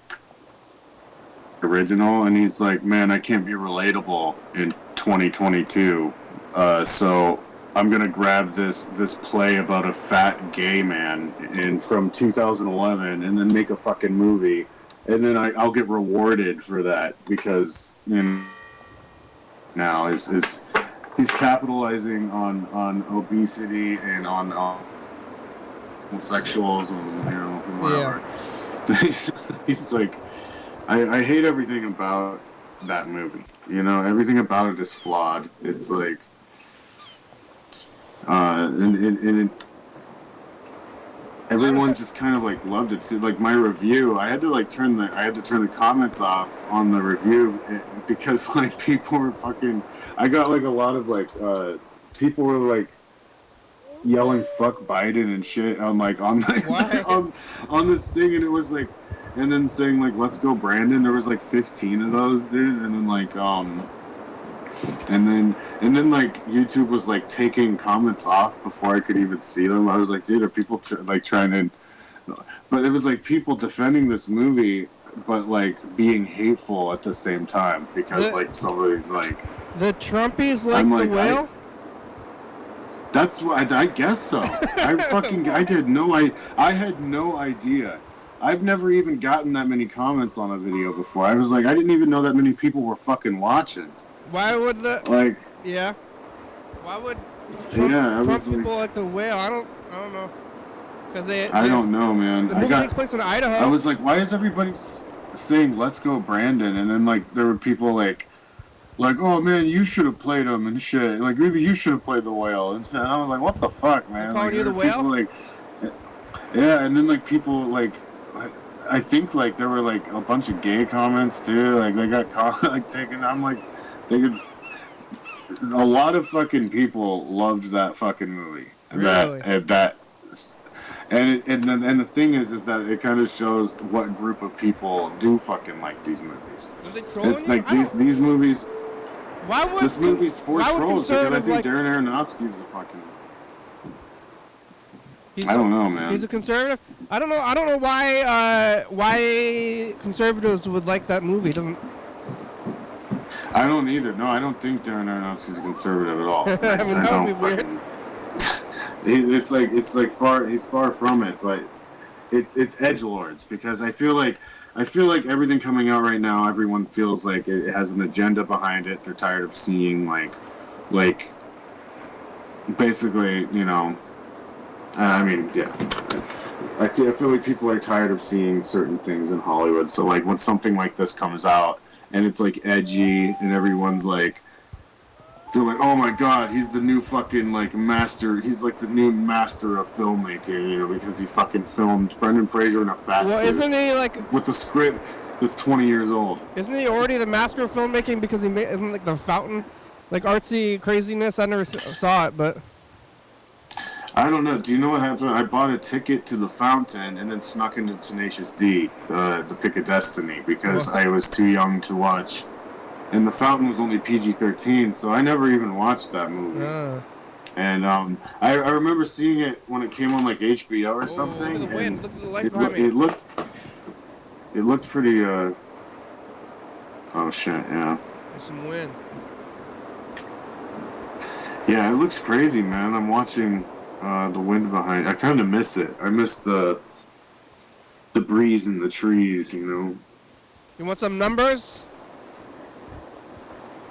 original, and he's like, man, I can't be relatable in 2022, so I'm gonna grab this play about a fat gay man from 2011 and then make a fucking movie, and then I'll get rewarded for that because now is he's capitalizing on obesity and on homosexuals and whatever. Yeah. He's like, I hate everything about that movie. Everything about it is flawed. It's like, everyone just kind of like loved it too. Like my review, I had to turn the comments off on the review because like people were fucking. I got like a lot of like people were like yelling "fuck Biden" and shit on on this thing, and it was like, and then saying like "let's go Brandon." There was like 15 of those, dude, and then like and then like YouTube was like taking comments off before I could even see them. I was like, dude, are people trying to? But it was like people defending this movie, but like being hateful at the same time because like somebody's like. The Trumpies like the whale? That's what I guess so. I had no idea. I've never even gotten that many comments on a video before. I was like, I didn't even know that many people were fucking watching. Why would the yeah? Why would Trump people like the whale? I don't know. I don't know, man. The movie takes place in Idaho. I was like, why is everybody saying "Let's go, Brandon"? And then like there were people like, oh man, you should have played him and shit. Like maybe you should have played the whale and shit. And I was like, what the fuck, man? Calling you the whale? Like, yeah, and then like people like, I think like there were like a bunch of gay comments too. Like they got taken. I'm like, a lot of fucking people loved that fucking movie. Really? And the thing is that it kind of shows what group of people do fucking like these movies. It's like these movies. Why would this movie's for trolls? Because I think Darren Aronofsky's a fucking. I don't know, man. He's a conservative. I don't know why conservatives would like that movie. I don't either. No, I don't think Darren Aronofsky's a conservative at all. I mean, that would be weird. He's far from it, but it's edgelords because I feel like everything coming out right now, everyone feels like it has an agenda behind it. They're tired of seeing like basically, I mean, yeah. I feel like people are tired of seeing certain things in Hollywood. So like when something like this comes out and it's like edgy and everyone's like, they're like, oh my god, he's the new fucking like master. He's like the new master of filmmaking, because he fucking filmed Brendan Fraser in a fat suit. Well, isn't he like with the script that's 20 years old? Isn't he already the master of filmmaking because he made isn't like the Fountain, like artsy craziness? I never saw it, but I don't know. Do you know what happened? I bought a ticket to the Fountain and then snuck into Tenacious D, the Pick of Destiny, because I was too young to watch. And the Fountain was only PG-13, so I never even watched that movie. And I remember seeing it when it came on like HBO or something. Look at the wind. Look at the light behind me. It looked pretty. Oh shit! Yeah. There's some wind. Yeah, it looks crazy, man. I'm watching the wind behind. I kind of miss it. I miss the breeze in the trees. You want some numbers?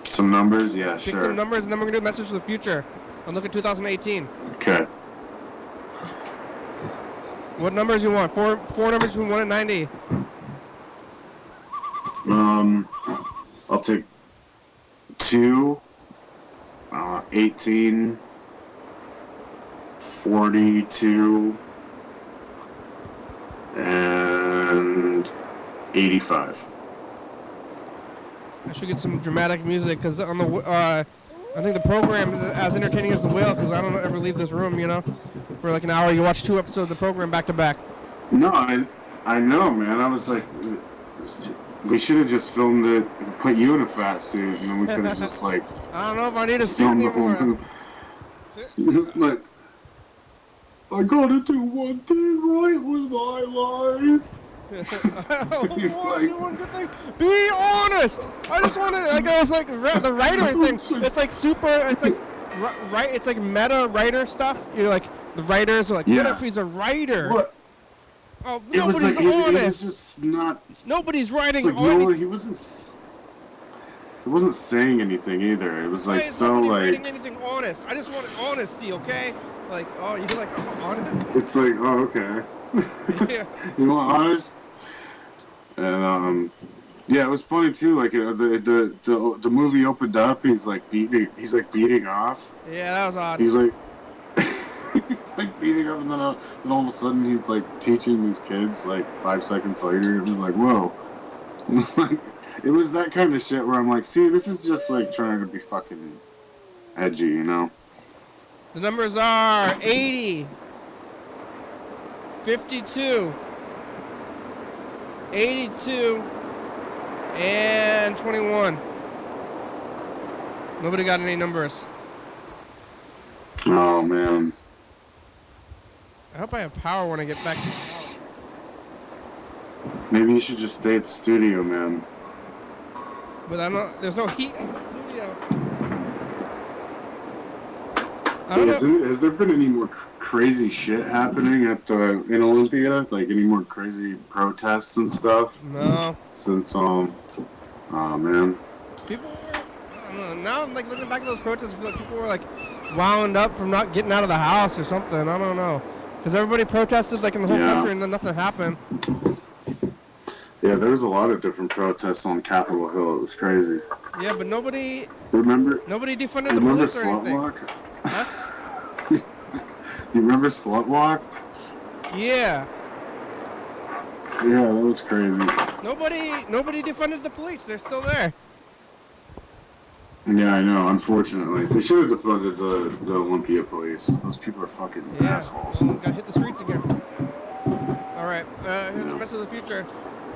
Some numbers? Yeah, Pick sure. some numbers, and then we're going to do a message to the future. And look at 2018. Okay. What numbers you want? Four numbers between 1 and 90. I'll take 2, 18, 42, and 85. I should get some dramatic music because on the I think the program is as entertaining as the whale because I don't ever leave this room, for like an hour. You watch 2 episodes of the program back to back. No, I know, man. I was like, we should have just filmed it, and put you in a fat suit, and then we could have just like. I don't know if I need a suit anymore. Like, I gotta do one thing right with my life. I'm doing good thing. Be honest. I just want to, like, I was like the writer thing. It's like super. It's like right. It's like meta writer stuff. You're like the writers are like, what if he's a writer? What? Oh, It was nobody's like, honest. it was just not. Nobody's writing. Like, no, he wasn't. He wasn't saying anything either. It was like so like. Writing anything honest. I just want honesty, okay? Like, oh, you like honest? It's like, oh, okay. Yeah. You want honest? And yeah, it was funny too. Like the movie opened up. He's like beating off. Yeah, that was odd. He's like. Like beating up, and then all of a sudden he's like teaching these kids like 5 seconds later, and I'm like, whoa. It was like, it was that kind of shit where I'm like, see, this is just like trying to be fucking edgy, you know? The numbers are 80, 52, 82, and 21. Nobody got any numbers. Oh man. I hope I have power when I get back to the house. Maybe you should just stay at the studio, man. But I don't. There's no heat in the studio. I don't know. Has there been any more crazy shit happening at in Olympia? Like any more crazy protests and stuff? No. Since oh man. People were. I don't know. Now I'm like looking back at those protests. I feel like people were like wound up from not getting out of the house or something. I don't know. Because everybody protested like in the whole country and then nothing happened. Yeah, there was a lot of different protests on Capitol Hill. It was crazy. Yeah, but nobody defunded the Remember police or Slut anything. Walk? Huh? You remember Slut Walk? Yeah. Yeah, that was crazy. Nobody defunded the police. They're still there. Yeah, I know. Unfortunately, they should have defunded the Olympia police. Those people are fucking assholes. Gotta hit the streets again. All right. Here's the rest of the future.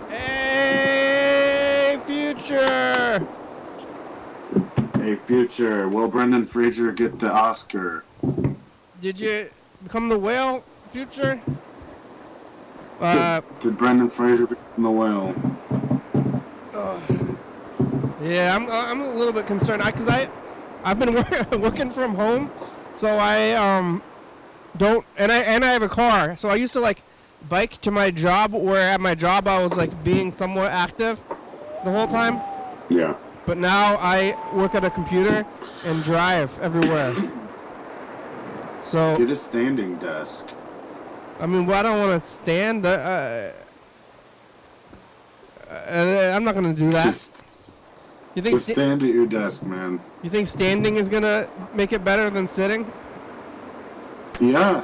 Hey, future. Hey, future. Will Brendan Fraser get the Oscar? Did you become the whale, future? Did Brendan Fraser become the whale? Yeah, I'm a little bit concerned because I've been working from home, so I don't and I have a car, so I used to like bike to my job, where at my job I was like being somewhat active the whole time. Yeah. But now I work at a computer and drive everywhere. So get a standing desk. I mean, well, I don't want to stand. I'm not gonna do that. You think just stand at your desk, man. You think standing is gonna make it better than sitting? Yeah,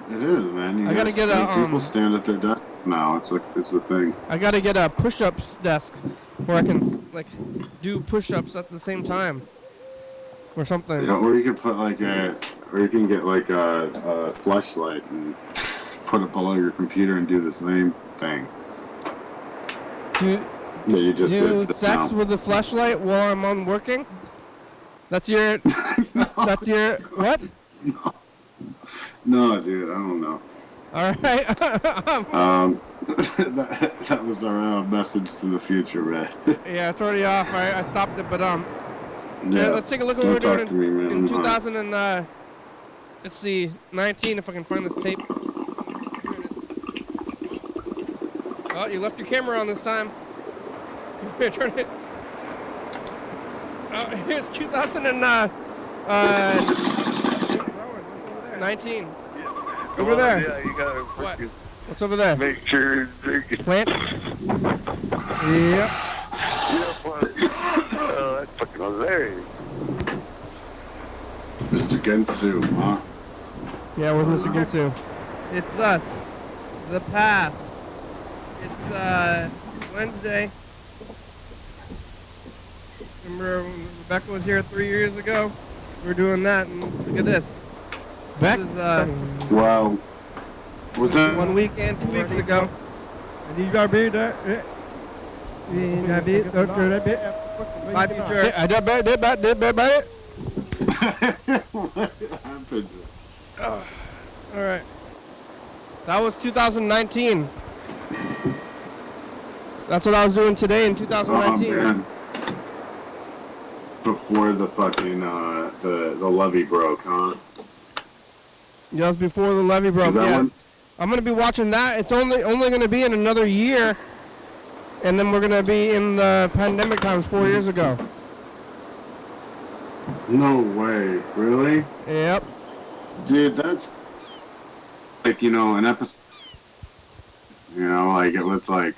it is, man. I gotta get people stand at their desk now. It's the thing. I gotta get a push-ups desk where I can like do push-ups at the same time, or something. Yeah, or you could put like or you can get like a flashlight and put it below your computer and do the same thing. Yeah, you just do did sex with the flashlight while I'm on working? That's your... That's your... What? No, dude, I don't know. Alright. that was our message to the future, man. Yeah, it's already off. I stopped it, but yeah, let's take a look at what we're doing in 2000 and let's see, 19, if I can find this tape. Oh, you left your camera on this time. Here, turn it. Here's 2019. Over there. Yeah, you gotta what? What's over there? make sure Plants? Yep. Oh, that's fucking hilarious. Mr. Gensu, huh? Yeah, with Mr. Ginsu. It's us. The past. It's Wednesday. Remember when Rebecca was here 3 years ago? We were doing that, and look at this. This is wow. Was that 1 week and 2 weeks ago. Bye, future. I did bad. what happened? All right. That was 2019. That's what I was doing today in Oh 2019. man. Before the fucking the levee broke, huh? Yeah, it was before the levee broke. Is that Yeah, one? I'm gonna be watching that. It's only gonna be in another year, and then we're gonna be in the pandemic times 4 years ago. No way. Really? Yep. Dude, that's like, an episode, like it was like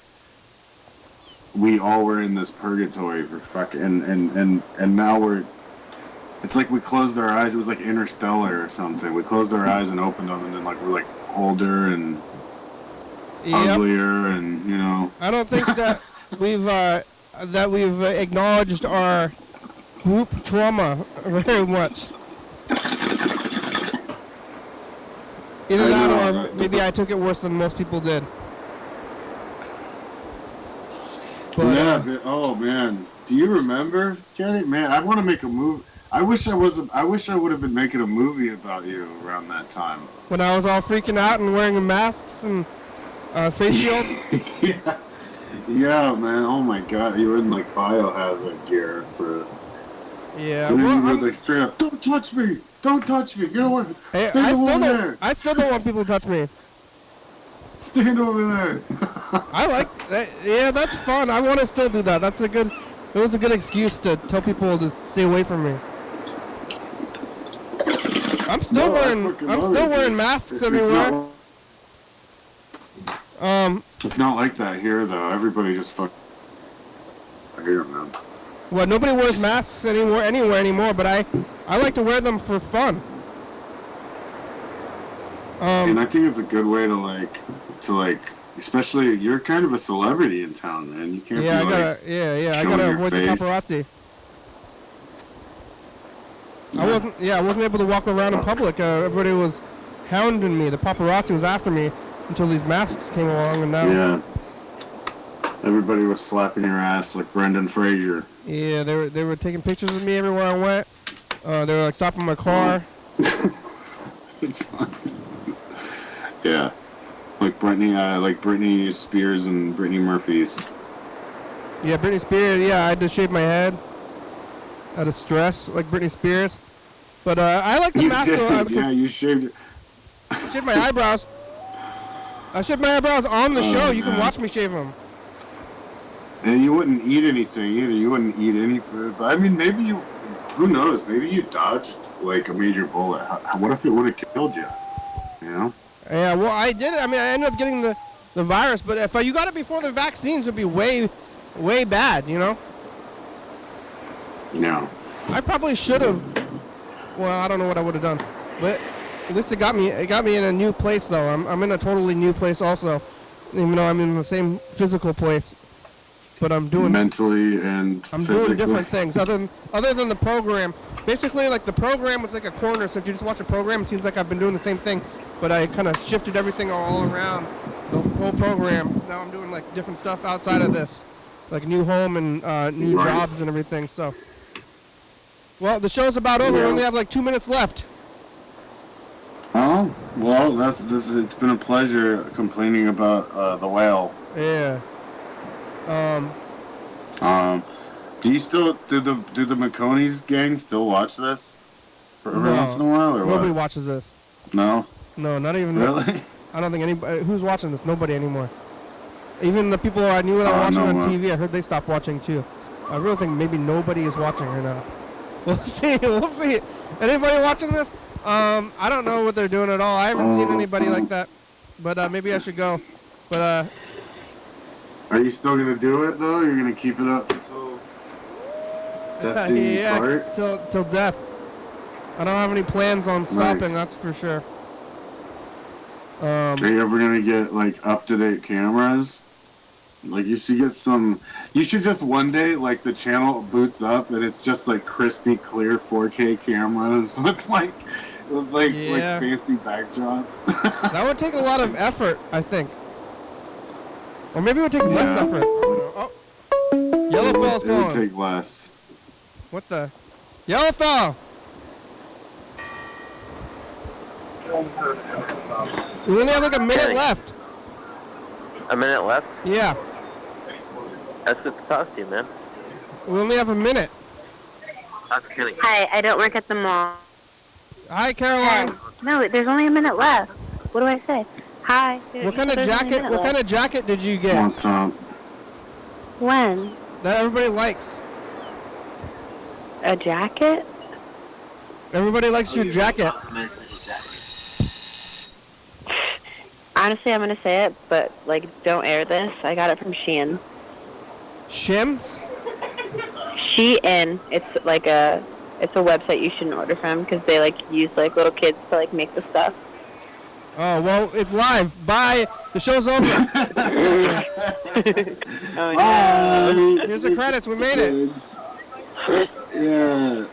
we all were in this purgatory for fucking and now it's like we closed our eyes. It was like Interstellar or something. We closed our eyes and opened them, and then like we're like older and uglier, and I don't think that we've acknowledged our group trauma very much. Either I that know. or maybe I took it worse than most people did. But, yeah. Oh man, do you remember, Kenny? Man, I want to make a movie. I wish I would have been making a movie about you around that time. when I was all freaking out and wearing masks and face shields. Yeah, man. Oh my God, you were in like biohazard gear for. Yeah, And then well, you were like straight up, "Don't touch me! Don't touch me! Get away! hey, Stand over there! I still don't want people to touch me. Stand over there!" I like that. Yeah, that's fun. I want to still do that. It was a good excuse to tell people to stay away from me. I'm still wearing masks everywhere. It's not like that here, though. Everybody just fuck. I hear them, man. Well, nobody wears masks anywhere anymore, but I like to wear them for fun. And I think it's a good way to especially you're kind of a celebrity in town, man. You can't. Yeah, be I showing gotta your avoid the face. paparazzi. I wasn't able to walk around in public. Everybody was hounding me. The paparazzi was after me until these masks came along, and now. Yeah. Everybody was slapping your ass like Brendan Fraser. Yeah, they were taking pictures of me everywhere I went. They were like stopping my car. It's like, yeah, like Britney Spears and Britney Murphy's. Yeah, Britney Spears. Yeah, I had to shave my head out of stress, like Britney Spears. But I like the You mask. did, yeah, you shaved. I shaved my eyebrows. I shaved my eyebrows on the show. You can man. watch me shave them. And you wouldn't eat anything either. You wouldn't eat any food. But I mean, maybe you. Who knows? Maybe you dodged like a major bullet. What if it would have killed you? You know? Yeah, well, I did it. I mean, I ended up getting the virus, but if you got it before the vaccines, it would be way bad, you know? No. I probably should have. Well, I don't know what I would have done, but at least it got me in a new place, though. I'm in a totally new place also, even though I'm in the same physical place. But I'm doing mentally and I'm physically. doing different things other than the program. Basically, like the program was like a corner, so if you just watch a program, it seems like I've been doing the same thing. But I kind of shifted everything all around the whole program. Now I'm doing like different stuff outside of this, like new home and new jobs and everything. So, well, the show's about over. We only have like 2 minutes left. Oh well, it's been a pleasure complaining about the whale. Yeah. Do you still do the McConey's gang still watch this every once in a while, or Nobody what? watches this. No. No, not even. Really? I don't think anybody. Who's watching this? Nobody anymore. Even the people I knew that were watching on TV, I heard they stopped watching too. I really think maybe nobody is watching right now. We'll see. We'll see. Anybody watching this? I don't know what they're doing at all. I haven't seen anybody like that. But maybe I should go. But Are you still gonna do it though? You're gonna keep it up until death do you part? till death. I don't have any plans on stopping. Nice. That's for sure. Are you ever gonna get like up-to-date cameras? Like you should get some. You should just one day like the channel boots up and it's just like crispy, clear 4K cameras with like fancy backdrops. That would take a lot of effort, I think. Or maybe it would take less effort. Oh, Yellowfell's It would calling. take less. What the? Yellowfell! We only have like a minute left. A minute left? Yeah. That's good to talk to you, man. We only have a minute. I'm kidding. Hi, I don't work at the mall. Hi, Caroline. No, there's only a minute left. What do I say? Hi. What kind of jacket? What kind of jacket did you get? What's up? When? That everybody likes. A jacket? Everybody likes your jacket. Honestly, I'm gonna say it, but like, don't air this. I got it from Shein. Shims? Shein. It's like it's a website you shouldn't order from because they like use like little kids to like make the stuff. Oh well, it's live. Bye. The show's over. Oh no. Here's the credits. We made it. Yeah.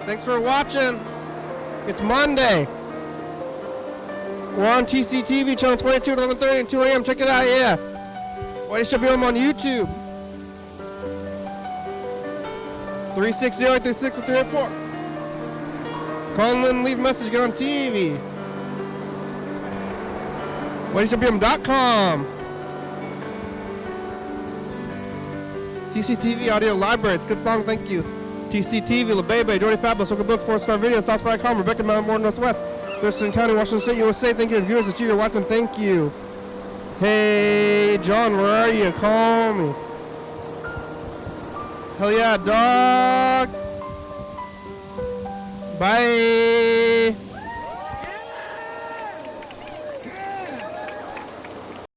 Thanks for watching. It's Monday. We're on TCTV, channel 22 at 11:30 and 2 a.m. Check it out, yeah. YDHWM on YouTube. 360-836-384. Call in, leave a message, get on TV. YDHWM.com. TCTV Audio Library. It's a good song, thank you. TCTV, La Bebe, Jordy Fabulous, Soka Book, 4-Star Video, Southside.com, Rebecca Mountain, More Northwest, Thurston County, Washington State, USA. Thank you to viewers that you're watching. Thank you. Hey, John, where are you? Call me. Hell yeah, dog. Bye.